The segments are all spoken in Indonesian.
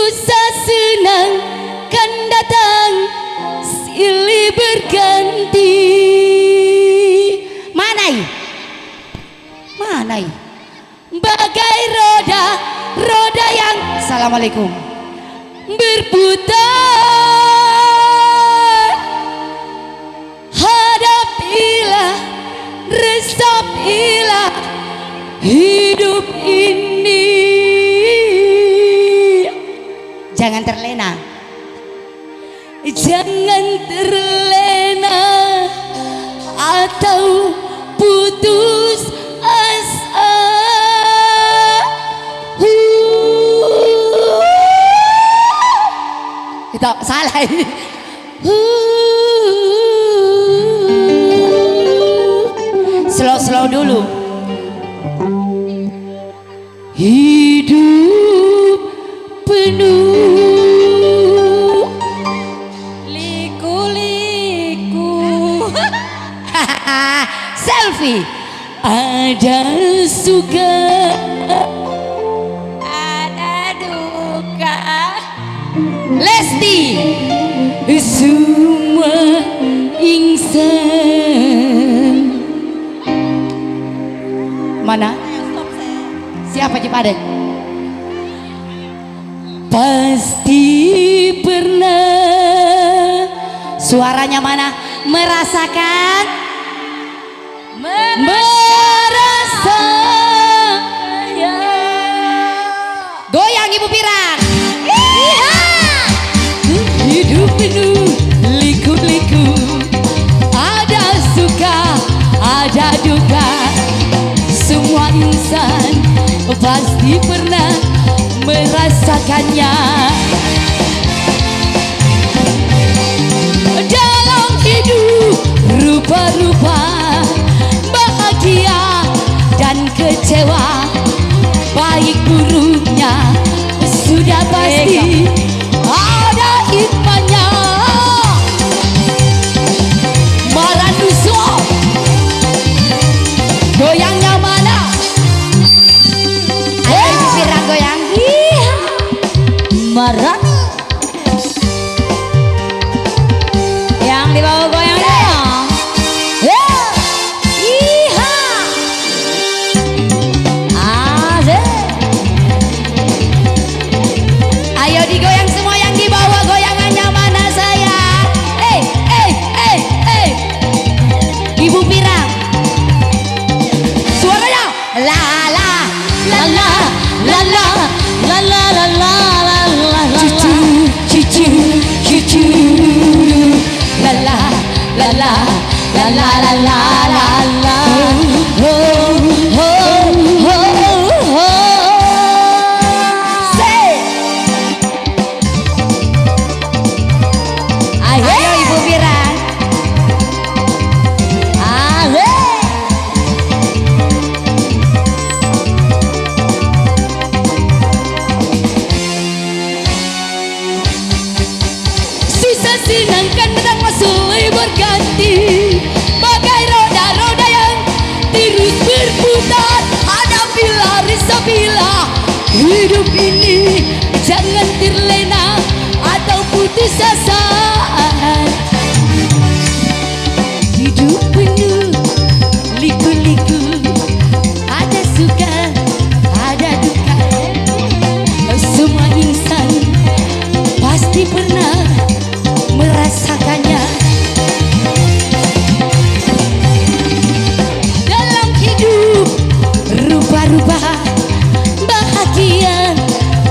susah senang kan datang silih berganti. Manai bagai roda yang assalamualaikum berputar. Hadapilah, resapilah hidup ini. Jangan terlena, jangan terlena atau putus asa. Itu salah ini. Slow dulu. Hidup penuh liku-liku. Selfie. Ada suka, ada duka. Lesti, semua insan. Mana? Siapa Cipade? Pasti pernah. Suaranya mana? Merasakan, merasakannya. Goyang Ibu Pirang. Hidup penuh liku-liku, ada suka, ada duka. Semua insan pasti pernah merasakannya. Dalam hidup rupa-rupa, bahagia dan kecewa, baik buruknya sudah pasti ada hikmahnya. Maranuso, goyangnya mana? Ayo Ibu Pirang goyang. Iya. Maran. Yang di bawah goyang dong. Ya. Iya. Asik. Ayo digoyang semua yang di bawah, goyangannya mana sayang? Ibu Pirang. Suaranya la la la la la la la la la la la la cucu cucu cucu la la la la la la la la la la ho ho ho ho. Say ayo Ibu Pirang. Susah senang kan datang silih berganti, bagai roda-roda yang terus berputar. Hadapilah, resapilah hidup ini, jangan terlena atau putus asa. Hidup penuh liku-liku, ada suka, ada duka. Semua insan pasti pernah merasakannya. Dalam hidup rupa-rupa, bahagia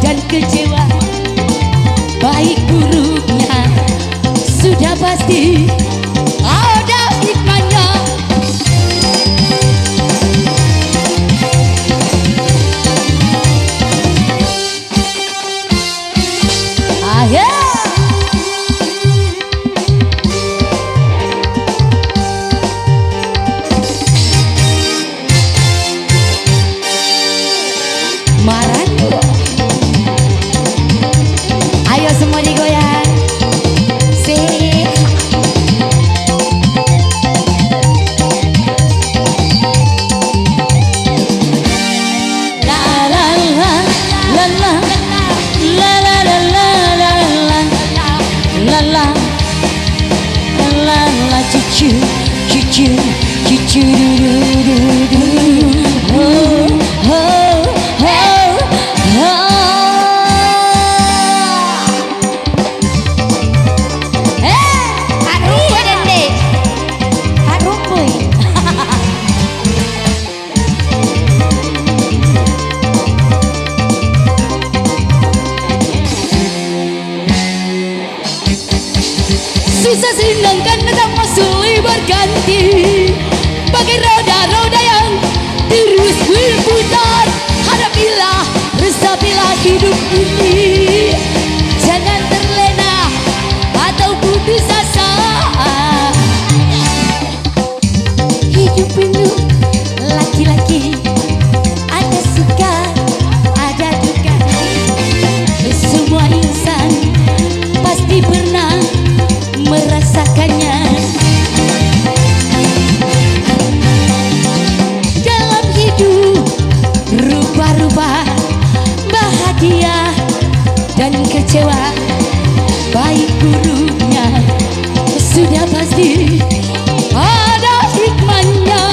dan kecewa, baik buruknya sudah pasti ada hikmahnya. Ayo. Ayo semua digoyang. Sip. La la la la la la la la la. senang kan datang silih berganti, bagai roda-roda yang terus berputar. Hadapilah, resapilah hidup ini, jangan terlena atau putus asa. Hidup penuh laki-laki, ada suka, ada duka. Semua insan pasti pernah merasakannya. Dalam hidup rupa-rupa, bahagia dan kecewa, baik buruknya sudah pasti ada hikmahnya.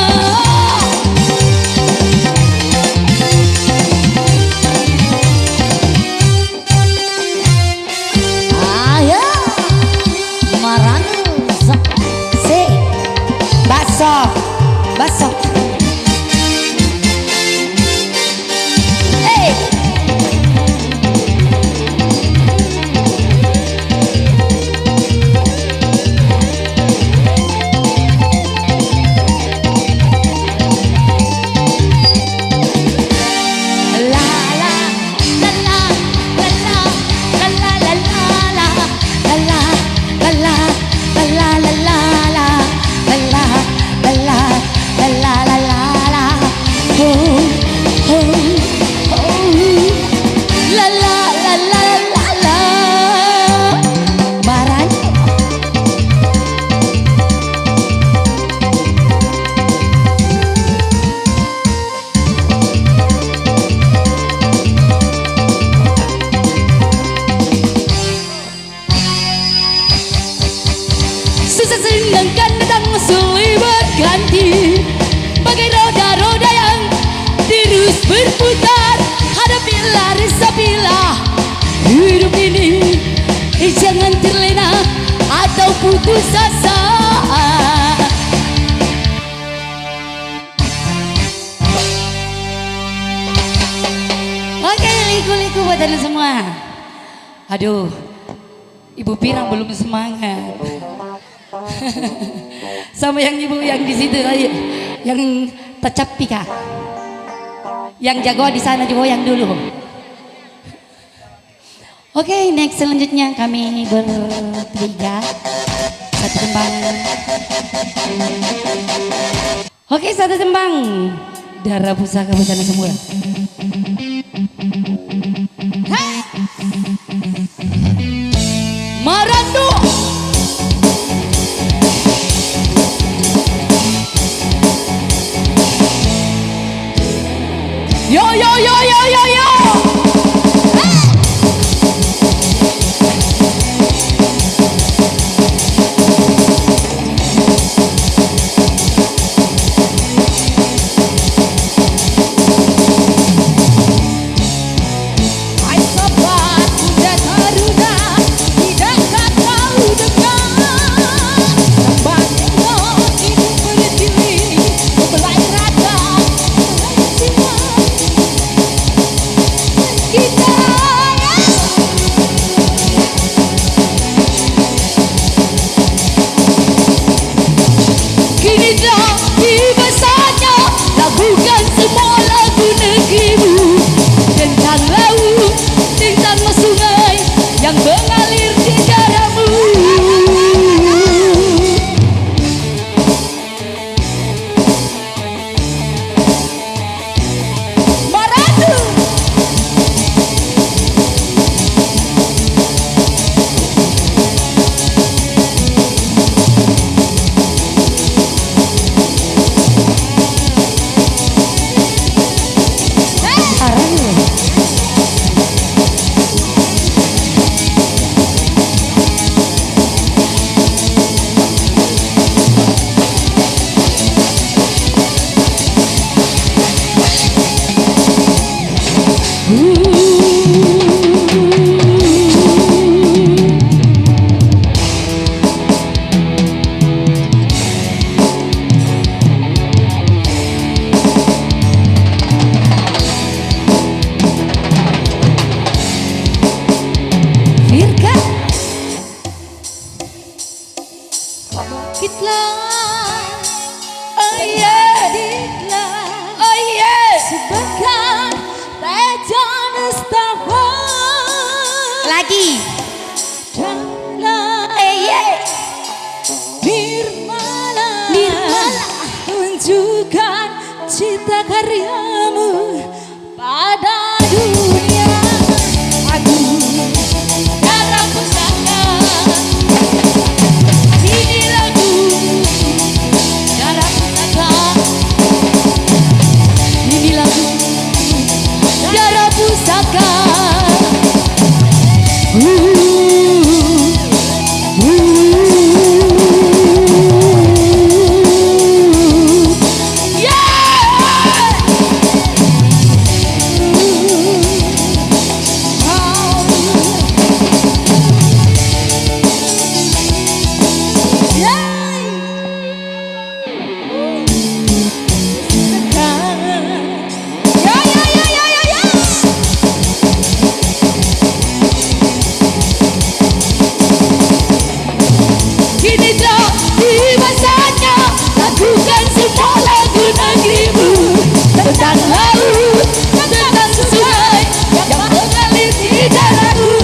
Ayo Maranus si bakso bakso. Sedangkan datang silih berganti, bagai roda-roda yang terus berputar. Hadapilah, resapilah hidup ini, jangan terlena atau putus asa. Oke, liku-liku buat anda semua. Aduh, Ibu Pirang belum semangat. Sama yang ibu yang di situ tadi, yang tercapi kah? Yang jago di sana digoyang dulu. Oke, next selanjutnya kami bertiga satu tembang. Oke, satu tembang Darah Pusaka Bencana semua. Marandu. Yo yo yo yo yo yo. Hai sobat muda Garuda, tidakkah kau dengar tembangnya hidup berdiri membelai raga jiwa kita. Kini dah tiba saatnya lakukan semua lagu negerimu, tentang laut, tentang sungai yang mengalir di darahmu. Marandu. cita karyamu pada dunia. Aku darah pusaka, ini lagu darah pusaka, ini lagu darah pusaka. Tentang laut, tentang sungai yang mengalir di dadaku.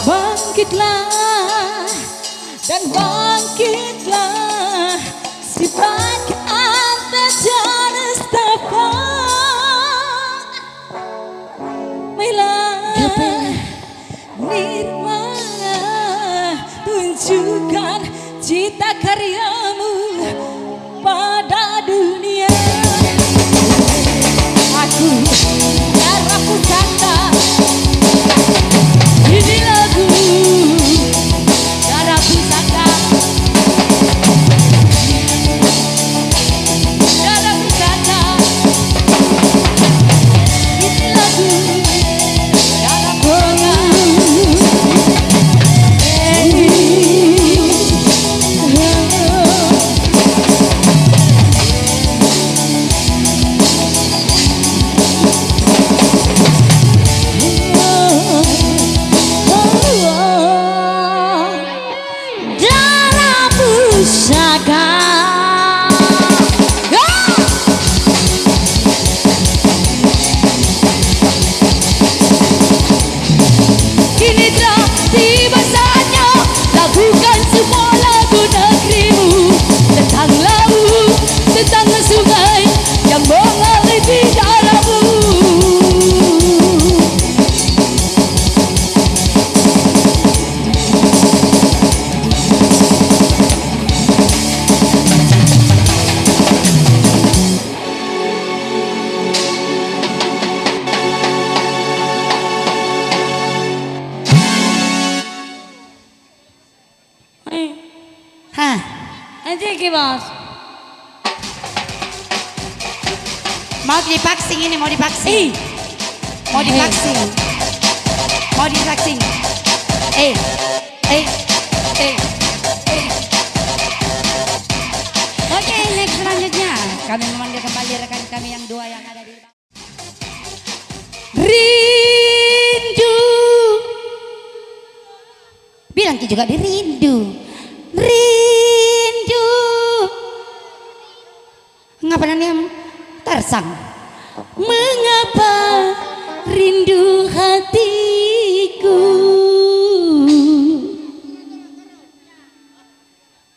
Bangkitlah dan bangkitlah, si bangkit atas jalan setapak. Mailah nirwana, tunjukkan cita karyamu pada dunia. Aku darah pusaka, ini lagu darah pusaka, darah pusaka, ini lagu darah pusaka. Sungai yang mengalir di dalammu. Hah, nanti bos. Mau divaksin ini, mau divaksin. Mau divaksin. Mau divaksin. Oke, next selanjutnya kami memanggil kembali rekan kami yang dua yang ada di Rindu. bilang juga di rindu. Rindu. Ngapa namanya? Tarsang. Mengapa rindu hatiku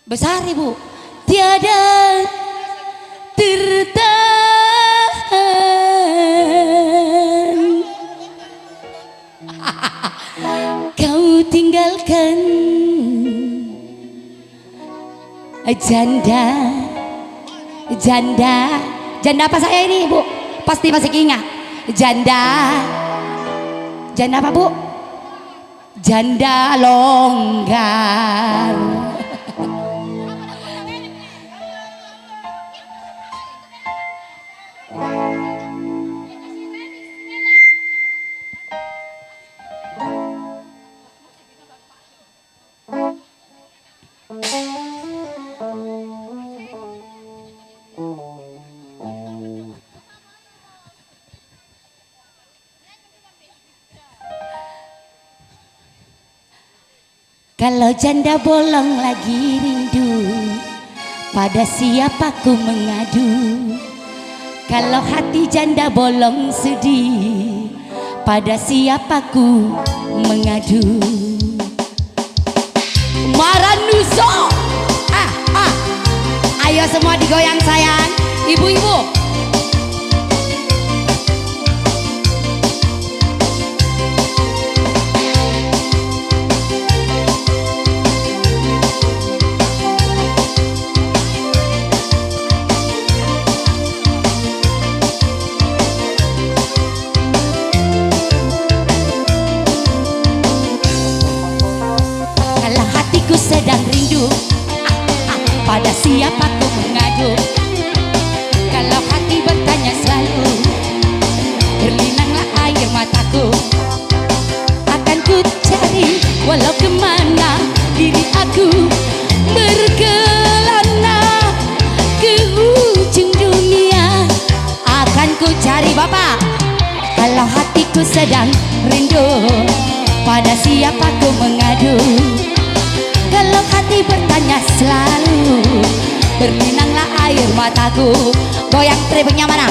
Besar Ibu. tiada tertahan. Kau tinggalkan janda, janda Janda apa saya ini Bu? Pasti masih ingat. Janda. Janda apa Bu? Janda longgar. Kalau janda bolong lagi rindu, pada siapa ku mengadu? Kalau hati janda bolong sedih, pada siapa ku mengadu? Maranuso, ayo semua digoyang sayang, ibu-ibu. Sedang rindu, pada siapa ku mengadu? Kalau hati bertanya selalu, berlinanglah air mataku. Akan ku cari walau kemana diri aku berkelana, ke ujung dunia akan ku cari Bapak. Kalau hatiku sedang rindu, pada siapa ku mengadu? Kalau hati bertanya selalu, berlinanglah air mataku. Goyang tripnya mana?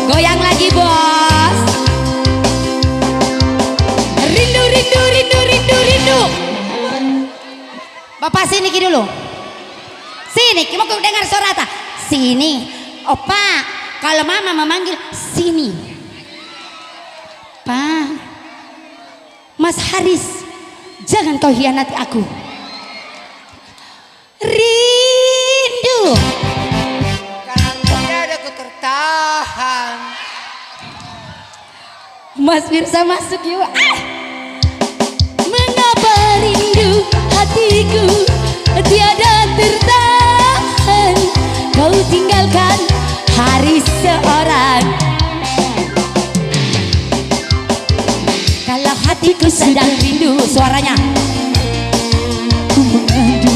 Goyang lagi bos. Rindu, rindu, rindu, rindu, rindu. Bapak sini dulu. Sini, mau ku dengar suara ta? Sini. Opa, kalau mama memanggil sini. Pak, Mas Haris, jangan kau hianati aku. Rindu. Tiada ku tertahan. Mas Firsa masuk yuk. Mengapa rindu hatiku tiada tertahan? Kau tinggalkan Haris seorang. Kalau hatiku sedang rindu, suaranya ku mengadu.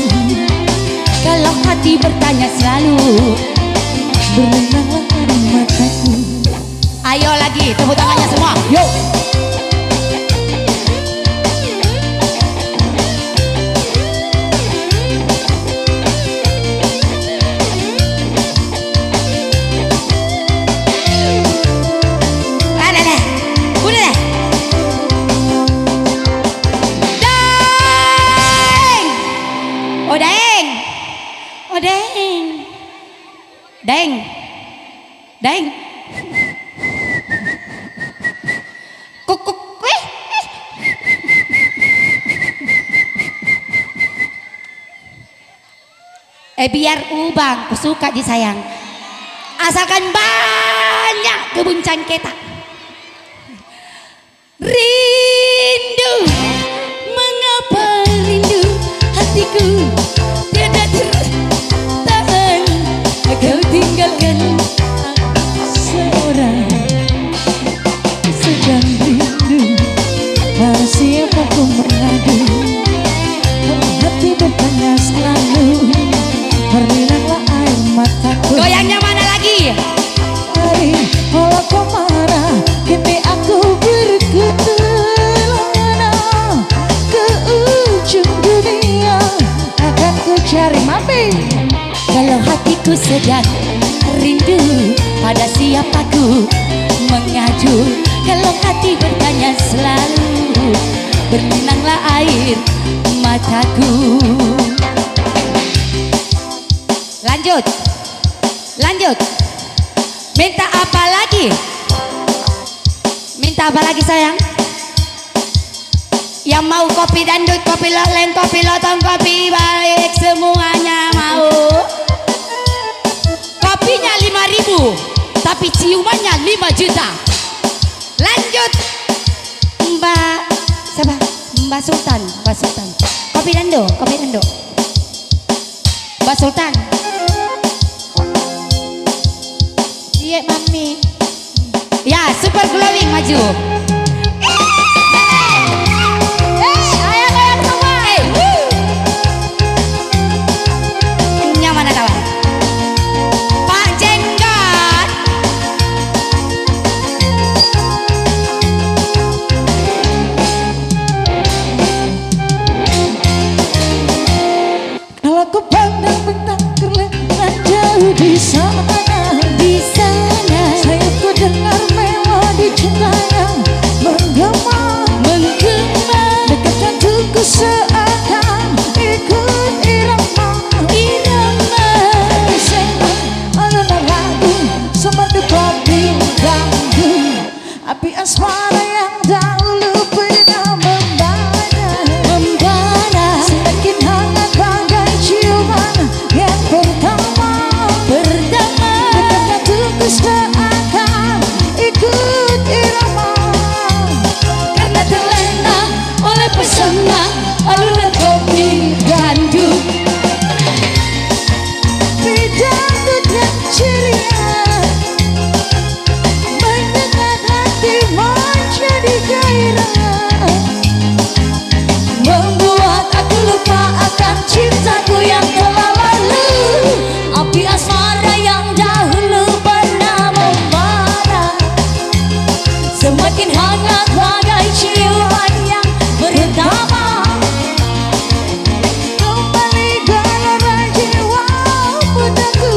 Kalau hati bertanya selalu, berlinanglah air mataku. Ayo lagi, tepuk tangannya semua. Yuk. Deng, deng, kuk, biar ubang, ku suka disayang. Asalkan banyak kebun cangketa. Rindu, mengapa rindu hatiku tiada tertahan? Kau tinggalkan seorang. Sedang rindu, pada siapa ku mengadu? Hati bertanya selalu, berlinanglah air mataku. Goyangnya mana lagi? Hari walau kau marah, kini aku berkutu. Tapi kalau hatiku sedang rindu pada siapa ku mengaju, kalau hati bertanya selalu berlinanglah air mataku. Lanjut, lanjut. Minta apa lagi? Minta apa lagi sayang? Yang mau kopi dandut, kopi loleng, kopi lotong, kopi baik, semuanya mau. Kopinya 5.000, tapi ciumannya 5 juta. Lanjut, Mbak siapa? Mbak Sultan, Mbak Sultan. Kopi dando, kopi dando. Mbak Sultan. Iya mami. Ya, super glowing maju. Di sana saya ku dengar melodi cinta yang menggema dekat jantungku seakan ikut irama Sema alun lagu semerdu kopi ganggu api asmara yang dahulu pernah membara semakin hangat bagai ciuman yang pertama seakan ikut irama karena terlena oleh pesona alunan kopi gandum. Dangdut yang ceria menyengat hati menjadi gairah, Membuat aku lupa akan cintaku yang telah lalu. Api asmara yang dahulu pernah membara semakin hangat bagai ciuman yang pertama. kembali gelora jiwa mudaku.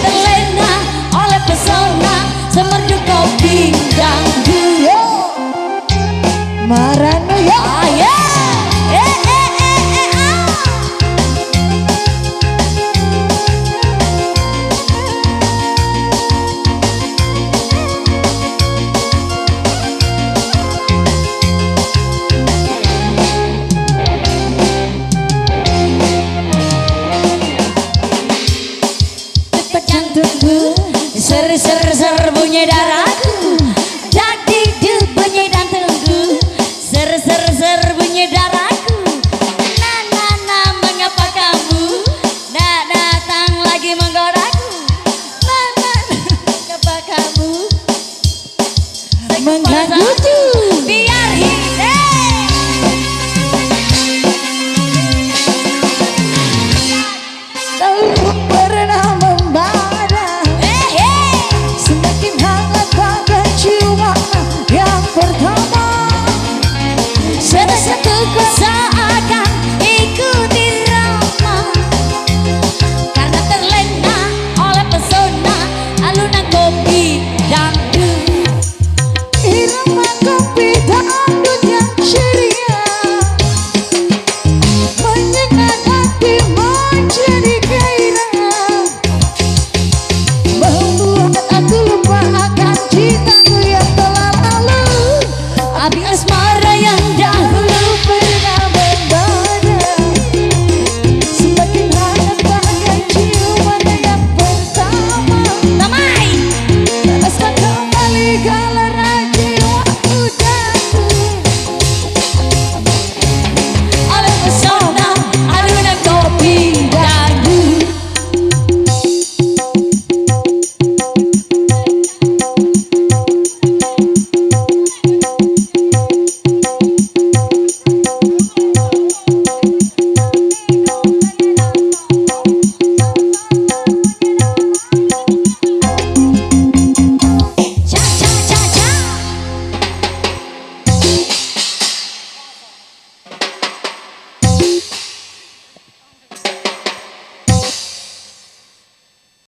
Terlena oleh pesona semerdu kopi dangdut. Marano ya Ah, yeah. Ah. Detak jantungku ser bunyi darahku, dak dik bunyi jantungku ser bunyi darahku. Na mengapa kamu nak datang lagi menggodaku? Na mengapa kamu menggangguku. biar Dahulu pernah membara semakin hangat bagai ciuman yang pertama. satu seakan